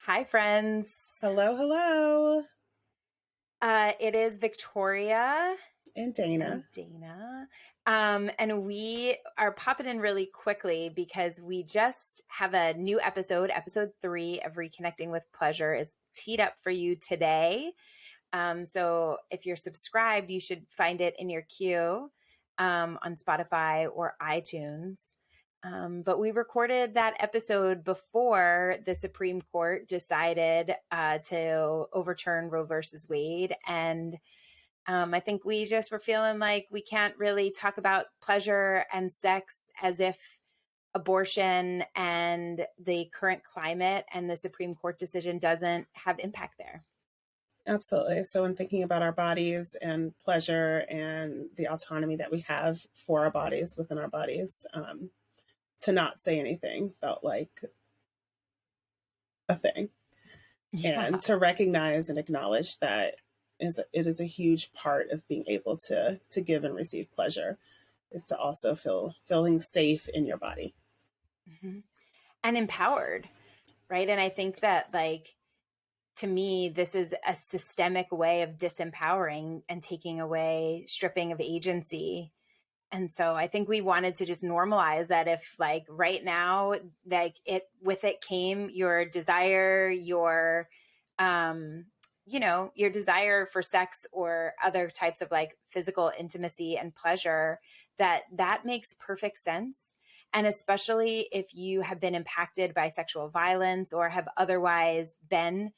Hi, friends. Hello, hello. It is Victoria And Dana. and Dana. And we are popping in really quickly because we just have a new episode 3 of Reconnecting with Pleasure is teed up for you today. So if you're subscribed, you should find it in your queue on Spotify or iTunes. But we recorded that episode before the Supreme Court decided to overturn Roe versus Wade. And I think we just were feeling like we can't really talk about pleasure and sex as if abortion and the current climate and the Supreme Court decision doesn't have impact there. Absolutely. So when thinking about our bodies and pleasure and the autonomy that we have for our bodies, within our bodies, to not say anything felt like a thing. Yeah. And to recognize and acknowledge that it is a huge part of being able to give and receive pleasure, is to also feeling safe in your body. Mm-hmm. And empowered, right? And I think that, like, to me, this is a systemic way of disempowering and taking away, stripping of agency. And so I think we wanted to just normalize that if, like, right now, like, with it came your desire, your your desire for sex or other types of like physical intimacy and pleasure, that makes perfect sense. And especially if you have been impacted by sexual violence or have otherwise been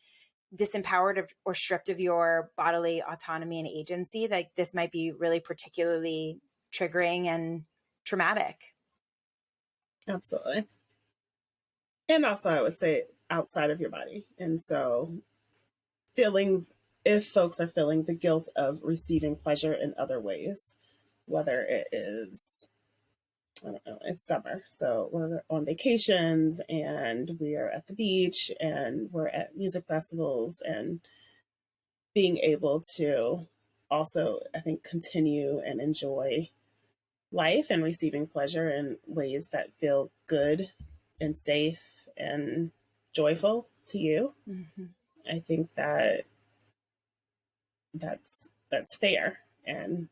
disempowered or stripped of your bodily autonomy and agency, like this might be really particularly triggering and traumatic. Absolutely. And also, I would say outside of your body. And so feeling, if folks are feeling the guilt of receiving pleasure in other ways, whether it is, I don't know, it's summer, so we're on vacations and we are at the beach and we're at music festivals, and being able to also, I think, continue and enjoy life and receiving pleasure in ways that feel good and safe and joyful to you. Mm-hmm. I think that that's fair. And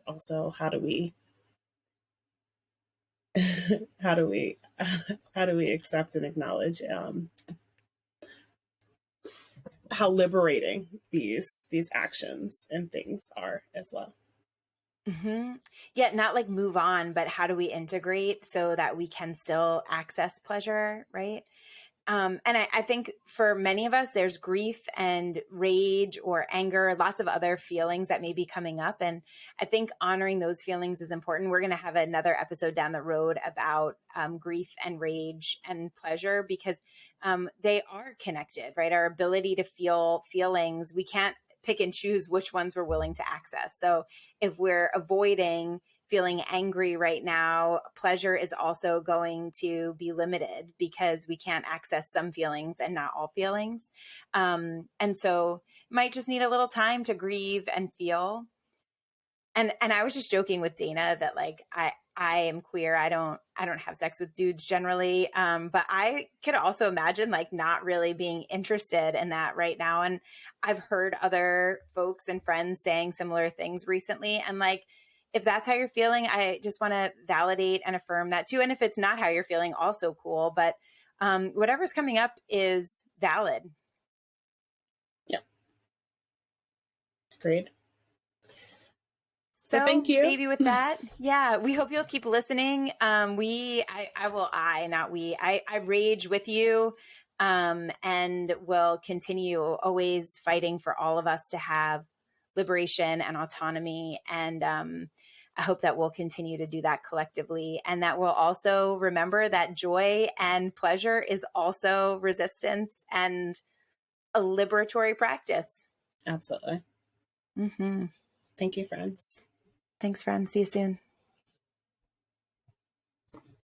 also, how do we how do we how do we accept and acknowledge how liberating these actions and things are as well. Mm-hmm. Yeah, not like move on, but how do we integrate so that we can still access pleasure, right? And I think for many of us, there's grief and rage or anger, lots of other feelings that may be coming up. And I think honoring those feelings is important. We're going to have another episode down the road about grief and rage and pleasure, because they are connected, right? Our ability to feel feelings, we can't pick and choose which ones we're willing to access. So if we're avoiding feeling angry right now, pleasure is also going to be limited because we can't access some feelings and not all feelings. And so might just need a little time to grieve and feel. And I was just joking with Dana that, like, I am queer. I don't have sex with dudes generally. But I could also imagine like not really being interested in that right now. And I've heard other folks and friends saying similar things recently. And like, if that's how you're feeling, I just want to validate and affirm that too. And if it's not how you're feeling, also cool. But whatever's coming up is valid. Yeah. Great. So So thank you. maybe with that, yeah, we hope you'll keep listening. I rage with you, and will continue always fighting for all of us to have liberation and autonomy. And I hope that we'll continue to do that collectively, and that we'll also remember that joy and pleasure is also resistance and a liberatory practice. Absolutely. Mm-hmm. Thank you, friends. Thanks, friends. See you soon.